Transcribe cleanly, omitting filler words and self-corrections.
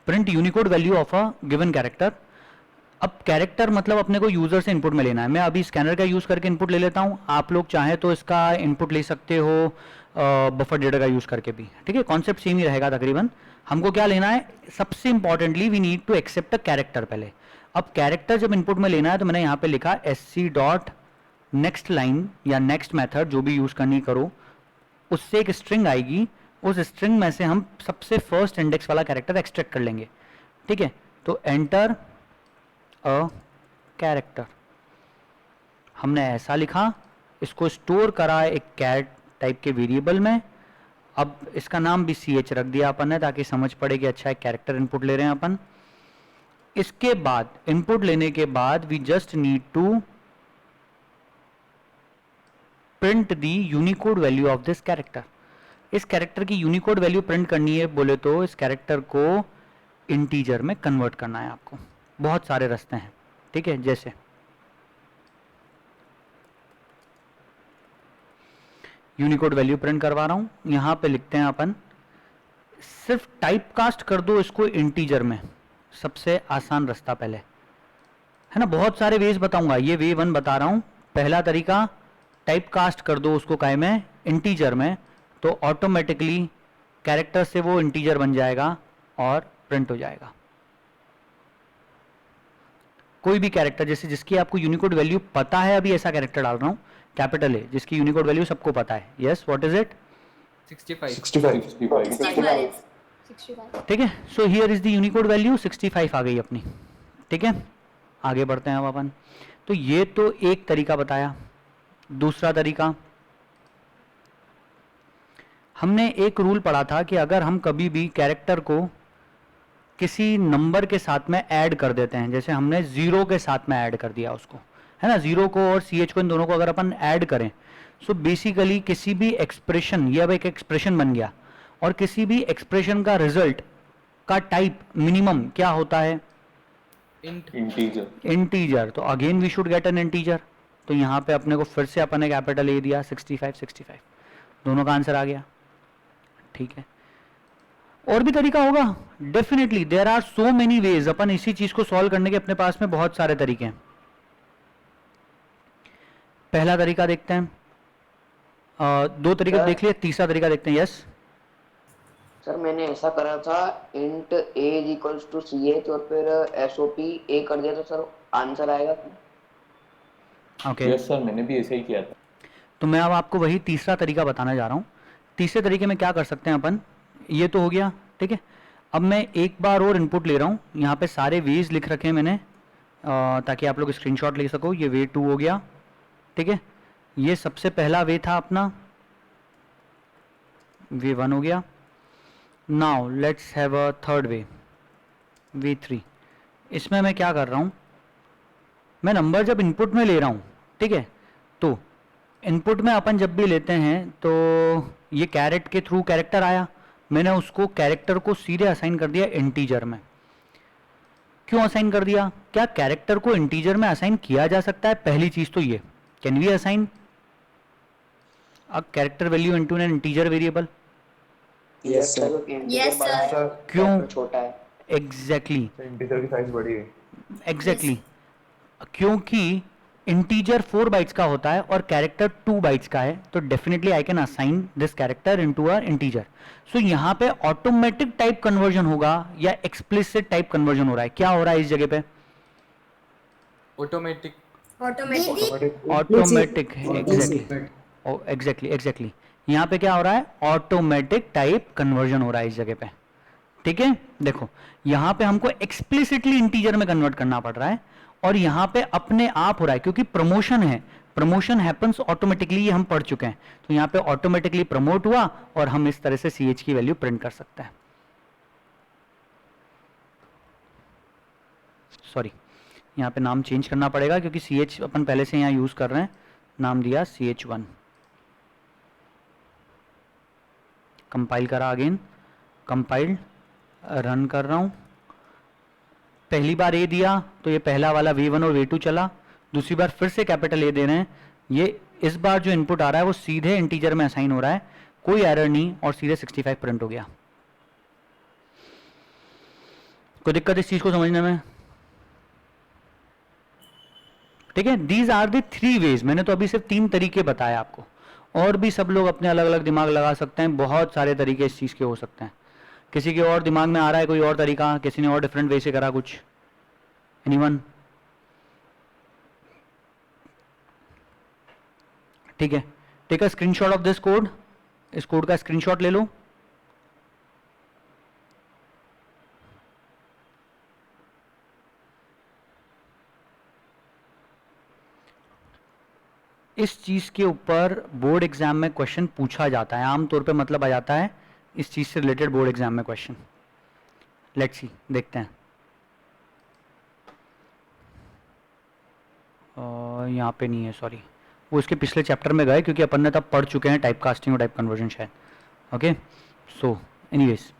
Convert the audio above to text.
Print Unicode value of a given character. अब character मतलब अपने को यूजर से इनपुट में लेना है। मैं अभी स्कैनर का यूज करके इनपुट ले लेता हूँ, आप लोग चाहें तो इसका इनपुट ले सकते हो बफर डेटा का यूज करके भी, ठीक है। कॉन्सेप्ट सेम ही रहेगा तकरीबन। हमको क्या लेना है, सबसे importantly we need to accept a character पहले। अब कैरेक्टर जब इनपुट में लेना है तो मैंने यहाँ पे लिखा sc डॉट नेक्स्ट लाइन या नेक्स्ट मेथड जो भी यूज करनी करो, उससे एक स्ट्रिंग आएगी, उस स्ट्रिंग में से हम सबसे फर्स्ट इंडेक्स वाला कैरेक्टर एक्सट्रैक्ट कर लेंगे, ठीक है। तो एंटर अ कैरेक्टर हमने ऐसा लिखा, इसको स्टोर करा एक कैट टाइप के वेरिएबल में। अब इसका नाम भी ch रख दिया अपन ने ताकि समझ पड़े कि अच्छा एक कैरेक्टर इनपुट ले रहे हैं अपन। इसके बाद इनपुट लेने के बाद we just need to print the unicode value of this character. इस कैरेक्टर की यूनिकोड वैल्यू प्रिंट करनी है बोले तो इस कैरेक्टर को इंटीजर में कन्वर्ट करना है आपको। बहुत सारे रास्ते हैं, ठीक है। जैसे यूनिकोड वैल्यू प्रिंट करवा रहा हूं, यहां पे लिखते हैं अपन सिर्फ टाइप कास्ट कर दो इसको इंटीजर में, सबसे आसान रास्ता पहले है ना। बहुत सारे वेज बताऊंगा, ये वे 1 बता रहा हूं। पहला तरीका टाइप कास्ट कर दो उसको काय में, इंटीजर में, तो ऑटोमेटिकली कैरेक्टर से वो इंटीजर बन जाएगा और प्रिंट हो जाएगा। कोई भी कैरेक्टर जैसे जिसकी आपको यूनिकोड वैल्यू पता है, अभी ऐसा कैरेक्टर डाल रहा हूं कैपिटल ए जिसकी यूनिकोड वैल्यू सबको पता है। Yes, what is it? 65 ठीक है। So here is the Unicode value 65 आ गई अपनी, ठीक है। आगे बढ़ते हैं अब अपन। तो ये तो एक तरीका बताया। दूसरा तरीका, हमने एक रूल पढ़ा था कि अगर हम कभी भी कैरेक्टर को किसी नंबर के साथ में ऐड कर देते हैं, जैसे हमने 0 के साथ में ऐड कर दिया उसको, है ना, 0 को और ch को, इन दोनों को अगर अपन ऐड करें, सो बेसिकली किसी भी एक्सप्रेशन, ये अब एक एक्सप्रेशन बन गया, और किसी भी एक्सप्रेशन का रिजल्ट का टाइप मिनिमम क्या होता है? इंटीजर। तो again we should get an integer. तो यहाँ पे अपने को फिर से अपन ने कैपिटल ए दिया, 65 दोनों का आंसर आ गया, ठीक है। और भी तरीका होगा, definitely there are so many ways. अपन इसी चीज को सॉल्व करने के अपने पास में बहुत सारे तरीके हैं। पहला तरीका देखते हैं, दो तरीके देख लिए, तीसरा तरीका देखते हैं। यस सर, मैंने ऐसा करा था, int a is equals to ch और फिर sop a कर दिया, तो सर आंसर आएगा। ओके, यस सर, मैंने भी ऐसे ही किया था। तो मैं अब आपको वही तीसरा तरीका बताने जा रहा हूँ। तीसरे तरीके में क्या कर सकते हैं अपन, ये तो हो गया, ठीक है। अब मैं एक बार और इनपुट ले रहा हूँ, यहाँ पे सारे वेज लिख रखे हैं मैंने, ताकि आप लोग स्क्रीनशॉट ले सको। ये वे 2 हो गया, ठीक है। ये सबसे पहला वे था अपना, वे 1 हो गया। Now let's have a third way, way 3। इसमें मैं क्या कर रहा हूँ, मैं नंबर जब इनपुट में ले रहा हूँ, ठीक है, तो इनपुट में अपन जब भी लेते हैं तो ये कैरेट के थ्रू कैरेक्टर आया, मैंने उसको कैरेक्टर को सीधे असाइन कर दिया इंटीजर में। क्यों असाइन कर दिया? क्या कैरेक्टर को इंटीजर में असाइन किया जा सकता है? पहली चीज तो ये, can we assign a character value into an integer variable? Yes sir. क्यों? छोटा है। एग्जैक्टली, इंटीजर की साइज बड़ी है। एग्जैक्टली, क्योंकि इंटीजर 4 बाइट्स का होता है और कैरेक्टर 2 बाइट्स का है, तो definitely I can assign this character into a integer. So यहाँ पे ऑटोमेटिक टाइप कन्वर्जन होगा या एक्सप्लिसिट टाइप कन्वर्जन हो रहा है? क्या हो रहा है इस जगह पे? ऑटोमेटिक, एग्जैक्टली यहाँ पे क्या हो रहा है? ऑटोमेटिक टाइप कन्वर्जन हो रहा है इस जगह पे, ठीक है। देखो यहाँ पे हमको एक्सप्लिसिटली इंटीजर में कन्वर्ट करना पड़ रहा है, और यहाँ पे अपने आप हो रहा है क्योंकि प्रमोशन है, प्रमोशन हैपन्स ऑटोमेटिकली, ये हम पढ़ चुके हैं। तो यहाँ पे ऑटोमेटिकली प्रमोट हुआ और हम इस तरह से ch की वैल्यू प्रिंट कर सकते हैं। सॉरी, यहाँ पे नाम चेंज करना पड़ेगा क्योंकि ch अपन पहले से यहाँ यूज कर रहे हैं, नाम दिया ch1। कंपाइल करा, अगेन कंपाइल्ड, रन कर रहा हूँ। पहली बार ए दिया तो ये पहला वाला v1 और v2 चला, दूसरी बार फिर से कैपिटल ए दे रहे हैं, ये इस बार जो इनपुट आ रहा है वो सीधे इंटीजर में असाइन हो रहा है, कोई एरर नहीं, और सीधे 65 प्रिंट हो गया। कोई दिक्कत इस चीज़ को समझने में? ठीक है, दीज आर द 3 वेज। मैंने तो अभी सिर्फ 3 तरीके बताए आपको, और भी सब लोग अपने अलग अलग दिमाग लगा सकते हैं, बहुत सारे तरीके इस चीज़ के हो सकते हैं। किसी के और दिमाग में आ रहा है कोई और तरीका, किसी ने और डिफरेंट वे से करा कुछ? एनीवन? ठीक है, take a screenshot of this code, इस कोड का स्क्रीनशॉट ले लो। इस चीज़ के ऊपर बोर्ड एग्जाम में क्वेश्चन पूछा जाता है, आमतौर पे मतलब आ जाता है इस चीज़ से रिलेटेड बोर्ड एग्जाम में क्वेश्चन। लेट्स सी, देखते हैं। यहाँ पे नहीं है, सॉरी, वो इसके पिछले चैप्टर में गए क्योंकि अपन ने तब पढ़ चुके हैं टाइप कास्टिंग और टाइप कन्वर्जन शायद। Okay, so anyways